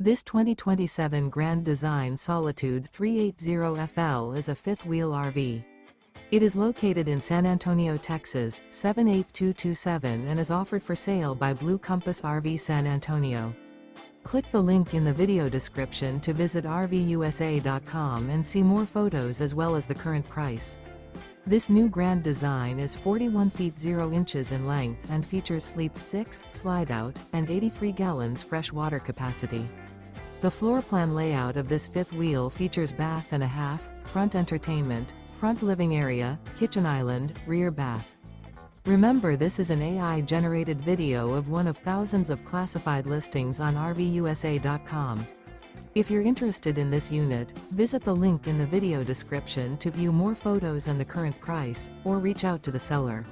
This 2027 Grand Design Solitude 380FL is a fifth-wheel RV. It is located in San Antonio, Texas, 78227 and is offered for sale by Blue Compass RV San Antonio. Click the link in the video description to visit RVUSA.com and see more photos as well as the current price. This new Grand Design is 41 feet 0 inches in length and features sleeps 6, Slideout, and 83 gallons fresh water capacity. The floor plan layout of this fifth wheel features bath and a half, front entertainment, front living area, kitchen island, rear bath. Remember, this is an AI-generated video of one of thousands of classified listings on RVUSA.com. If you're interested in this unit, visit the link in the video description to view more photos and the current price, or reach out to the seller.